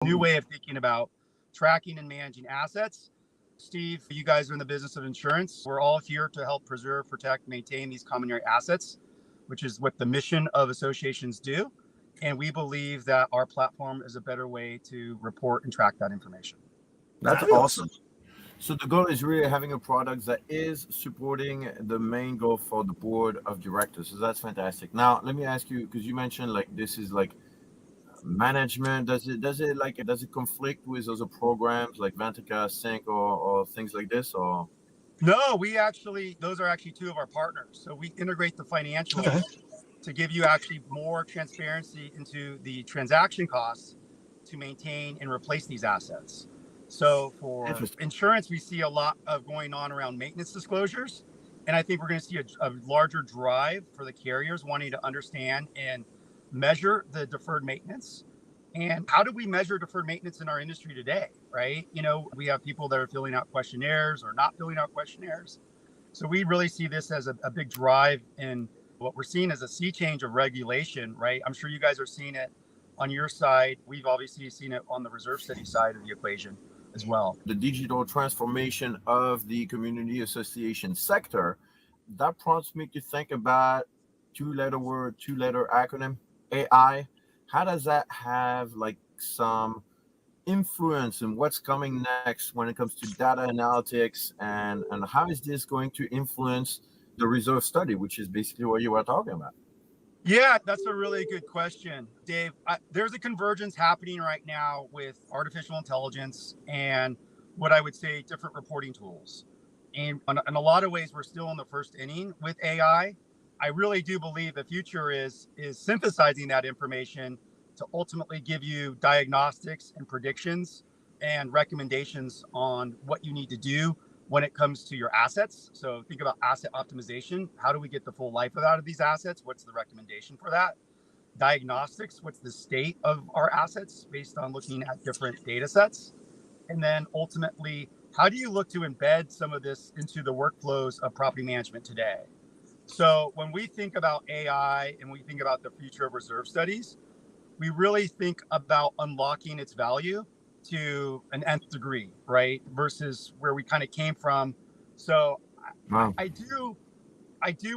New way of thinking about tracking and managing assets. Steve, you guys are in the business of insurance. We're all here to help preserve, protect, maintain these common area assets, which is what the mission of associations do. And we believe that our platform is a better way to report and track that information. That's awesome. So the goal is really having a product that is supporting the main goal for the board of directors. So that's fantastic. Now, let me ask you, because you mentioned like this is like management. Does it conflict with other programs like Vantica, Sync, or things like this? Or No, those are actually two of our partners. So we integrate the financials to give you actually more transparency into the transaction costs to maintain and replace these assets. So for insurance, we see a lot of going on around maintenance disclosures. And I think we're going to see a larger drive for the carriers wanting to understand and measure the deferred maintenance. And how do we measure deferred maintenance in our industry today, right? We have people that are filling out questionnaires or not filling out questionnaires. So we really see this as a big drive in what we're seeing as a sea change of regulation, right? I'm sure you guys are seeing it on your side. We've obviously seen it on the reserve study side of the equation as well. The digital transformation of the community association sector, that prompts me to think about two-letter acronym, AI. How does that have like some influence in what's coming next when it comes to data analytics, and how is this going to influence the reserve study, which is basically what you were talking about? Yeah, that's a really good question, Dave. There's a convergence happening right now with artificial intelligence and what I would say different reporting tools. And in a lot of ways, we're still in the first inning with AI. I really do believe the future is synthesizing that information to ultimately give you diagnostics and predictions and recommendations on what you need to do when it comes to your assets. So think about asset optimization. How do we get the full life out of these assets? What's the recommendation for that? Diagnostics, what's the state of our assets based on looking at different data sets? And then ultimately, how do you look to embed some of this into the workflows of property management today? So when we think about AI and we think about the future of reserve studies, we really think about unlocking its value to an nth degree, right? Versus where we kind of came from. So Wow. I do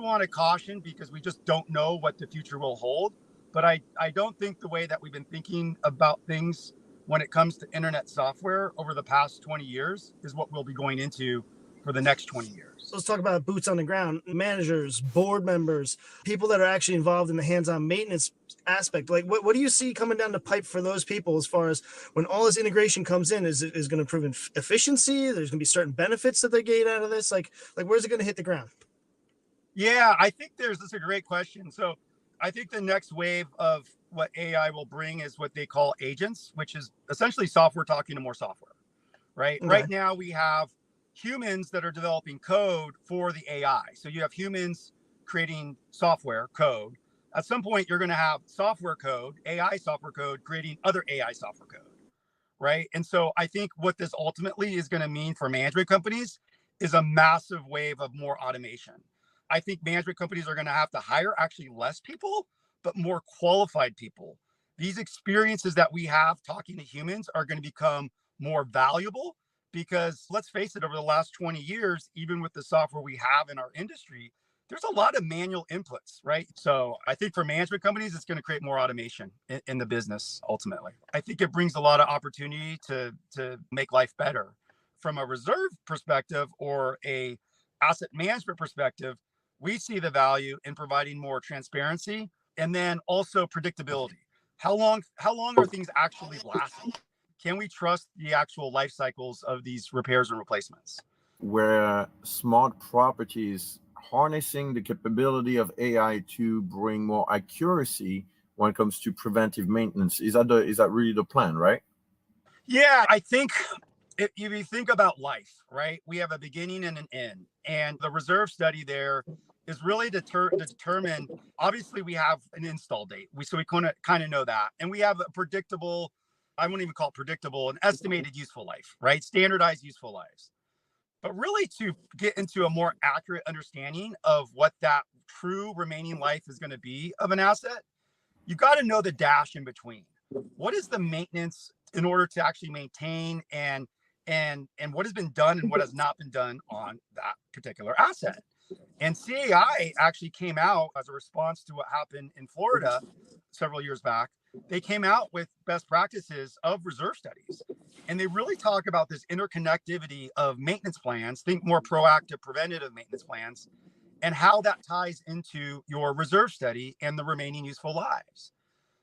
want to caution because we just don't know what the future will hold. But I don't think the way that we've been thinking about things when it comes to internet software over the past 20 years is what we'll be going into for the next 20 years. Let's talk about boots on the ground, managers, board members, people that are actually involved in the hands-on maintenance aspect. Like what do you see coming down the pipe for those people as far as when all this integration comes in? Is going to improve efficiency? There's going to be certain benefits that they gain out of this. Like where's it going to hit the ground? Yeah, I think that's a great question. So I think the next wave of what AI will bring is what they call agents, which is essentially software talking to more software, right? Okay. Right now we have humans that are developing code for the AI. So you have humans creating software code. At some point, you're going to have software code, AI software code, creating other AI software code, right? And so I think what this ultimately is going to mean for management companies is a massive wave of more automation. I think management companies are going to have to hire actually less people, but more qualified people. These experiences that we have talking to humans are going to become more valuable because let's face it, over the last 20 years, even with the software we have in our industry, there's a lot of manual inputs, right? So I think for management companies, it's going to create more automation in the business ultimately. I think it brings a lot of opportunity to make life better. From a reserve perspective or a asset management perspective, we see the value in providing more transparency and then also predictability. How long are things actually lasting? Can we trust the actual life cycles of these repairs and replacements? Where SmartProperty is harnessing the capability of AI to bring more accuracy when it comes to preventive maintenance. Is that really the plan, right? Yeah, I think if you think about life, right, we have a beginning and an end. And the reserve study there is really to determine, obviously we have an install date. So we kind of know that. And we have a predictable, I wouldn't even call it predictable, an estimated useful life, right? Standardized useful lives. But really to get into a more accurate understanding of what that true remaining life is going to be of an asset, you got to know the dash in between. What is the maintenance in order to actually maintain and what has been done and what has not been done on that particular asset. And CAI actually came out as a response to what happened in Florida several years back. They came out with best practices of reserve studies. And they really talk about this interconnectivity of maintenance plans, think more proactive, preventative maintenance plans, and how that ties into your reserve study and the remaining useful lives.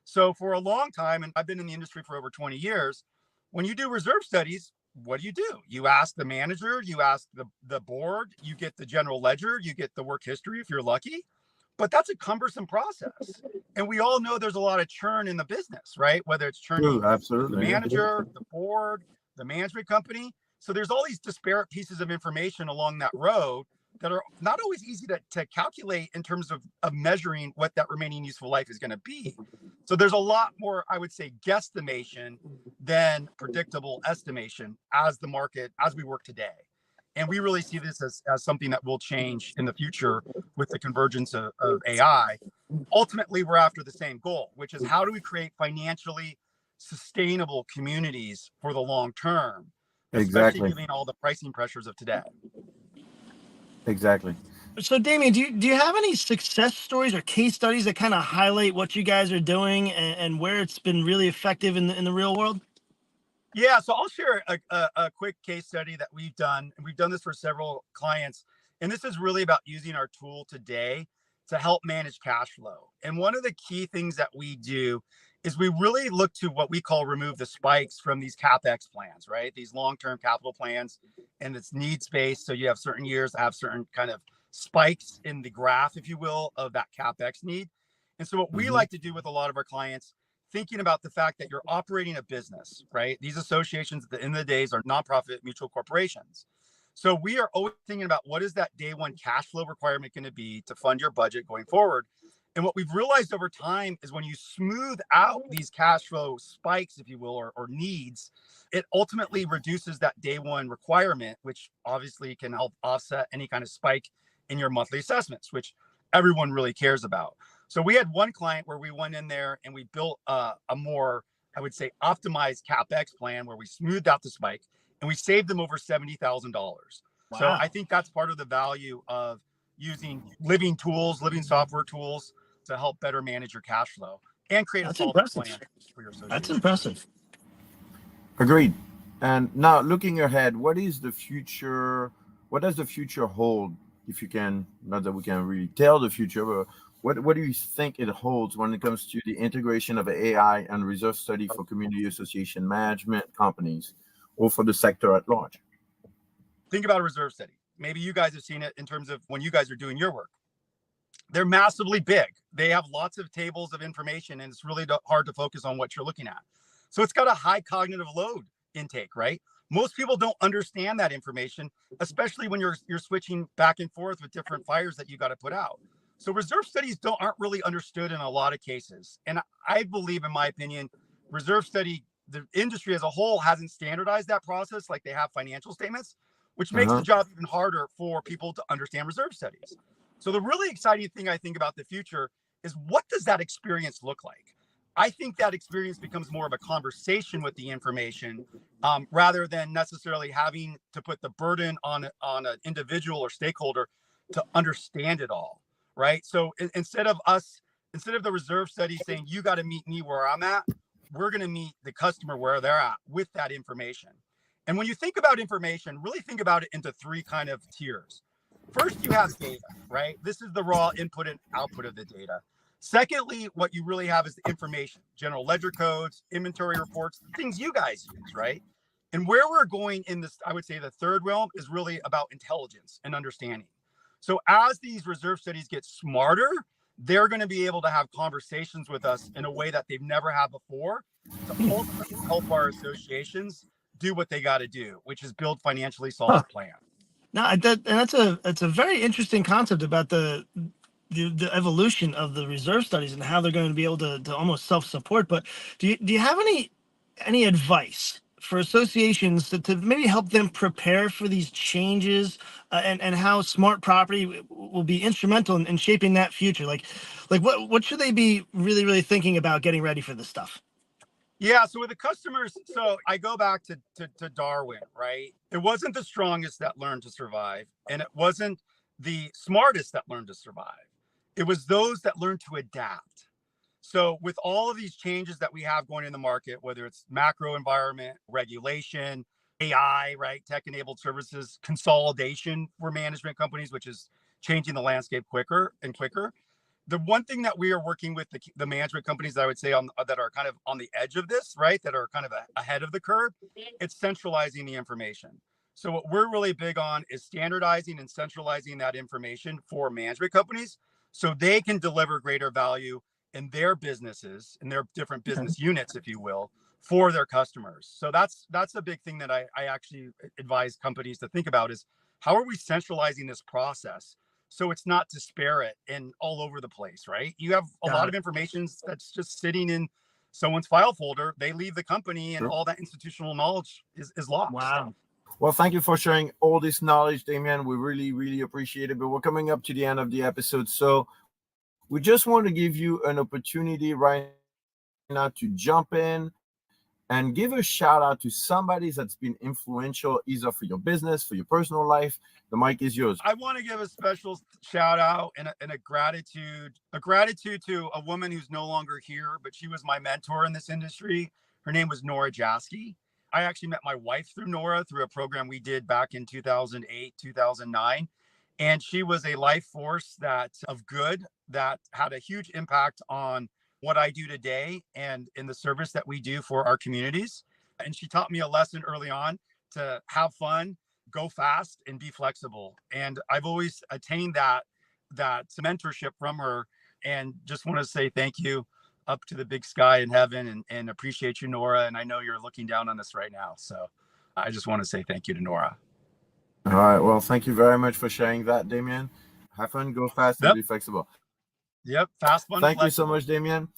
So for a long time, and I've been in the industry for over 20 years, when you do reserve studies, what do? You ask the manager, you ask the board, you get the general ledger, you get the work history if you're lucky. But that's a cumbersome process. And we all know there's a lot of churn in the business, right? Whether it's churning Absolutely. the manager, the board, the management company. So there's all these disparate pieces of information along that road that are not always easy to calculate in terms of measuring what that remaining useful life is going to be. So there's a lot more, I would say, guesstimation than predictable estimation as we work today. And we really see this as something that will change in the future with the convergence of AI. Ultimately, we're after the same goal, which is how do we create financially sustainable communities for the long term, especially given all the pricing pressures of today. Exactly. So, Damian, do you have any success stories or case studies that kind of highlight what you guys are doing and where it's been really effective in the real world? Yeah, so I'll share a quick case study that we've done. And we've done this for several clients. And this is really about using our tool today to help manage cash flow. And one of the key things that we do is we really look to what we call remove the spikes from these CapEx plans, right? These long-term capital plans, and it's needs-based. So you have certain years that have certain kind of spikes in the graph, if you will, of that CapEx need. And so what we like to do with a lot of our clients, thinking about the fact that you're operating a business, right? These associations at the end of the days are nonprofit mutual corporations. So we are always thinking about what is that day one cash flow requirement going to be to fund your budget going forward. And what we've realized over time is when you smooth out these cash flow spikes, if you will, or needs, it ultimately reduces that day one requirement, which obviously can help offset any kind of spike in your monthly assessments, which everyone really cares about. So we had one client where we went in there and we built a more, I would say, optimized CapEx plan where we smoothed out the spike and we saved them over $70,000. Wow. So I think that's part of the value of using living software tools to help better manage your cash flow and create a solid plan for your association. That's impressive. Agreed. And now looking ahead, what does the future hold? If you can, not that we can really tell the future, but what do you think it holds when it comes to the integration of AI and reserve study for community association management companies or for the sector at large? Think about a reserve study. Maybe you guys have seen it in terms of when you guys are doing your work. They're massively big. They have lots of tables of information, and it's really hard to focus on what you're looking at. So it's got a high cognitive load intake, right? Most people don't understand that information, especially when you're switching back and forth with different fires that you got to put out. So reserve studies aren't really understood in a lot of cases. And I believe, in my opinion, reserve study, the industry as a whole hasn't standardized that process like they have financial statements, which makes the job even harder for people to understand reserve studies. So the really exciting thing I think about the future is, what does that experience look like? I think that experience becomes more of a conversation with the information rather than necessarily having to put the burden on an individual or stakeholder to understand it all, right? So instead of the reserve study saying, you got to meet me where I'm at, we're going to meet the customer where they're at with that information. And when you think about information, really think about it into three kind of tiers. First, you have data, right? This is the raw input and output of the data. Secondly, what you really have is the information, general ledger codes, inventory reports, things you guys use, right? And where we're going in this, I would say the third realm is really about intelligence and understanding. So as these reserve studies get smarter, they're going to be able to have conversations with us in a way that they've never had before to ultimately help our associations do what they got to do, which is build financially solid plans. No, that's a very interesting concept about the evolution of the reserve studies and how they're going to be able to almost self-support. But do you have any advice for associations to maybe help them prepare for these changes and how SmartProperty will be instrumental in shaping that future? Like what should they be really thinking about getting ready for this stuff? Yeah, so with the customers, so I go back to Darwin, right? It wasn't the strongest that learned to survive, and it wasn't the smartest that learned to survive. It was those that learned to adapt. So with all of these changes that we have going in the market, whether it's macro environment, regulation, AI, right, tech-enabled services, consolidation for management companies, which is changing the landscape quicker and quicker, the one thing that we are working with the management companies that I would say that are kind of on the edge of this, right, that are kind of ahead of the curve, it's centralizing the information. So what we're really big on is standardizing and centralizing that information for management companies so they can deliver greater value in their businesses, in their different business units, if you will, for their customers. So that's a big thing that I actually advise companies to think about is how are we centralizing this process so it's not disparate and all over the place, right? You have a lot of information that's just sitting in someone's file folder. They leave the company and all that institutional knowledge is lost. Wow. Well, thank you for sharing all this knowledge, Damian. We really, really appreciate it. But we're coming up to the end of the episode. So we just want to give you an opportunity right now to jump in and give a shout out to somebody that's been influential either for your business, for your personal life. The mic is yours. I want to give a special shout out and a gratitude to a woman who's no longer here, but she was my mentor in this industry. Her name was Nora Jaski. I actually met my wife through Nora through a program we did back in 2008, 2009. And she was a life force of good that had a huge impact on what I do today and in the service that we do for our communities. And she taught me a lesson early on to have fun, go fast, and be flexible. And I've always attained that mentorship from her, and just want to say thank you up to the big sky in heaven, and appreciate you, Nora. And I know you're looking down on this right now. So I just want to say thank you to Nora. All right. Well, thank you very much for sharing that, Damian. Have fun, go fast, and be flexible. Yep. Fast, fun, Thank flexible. you so much, Damian.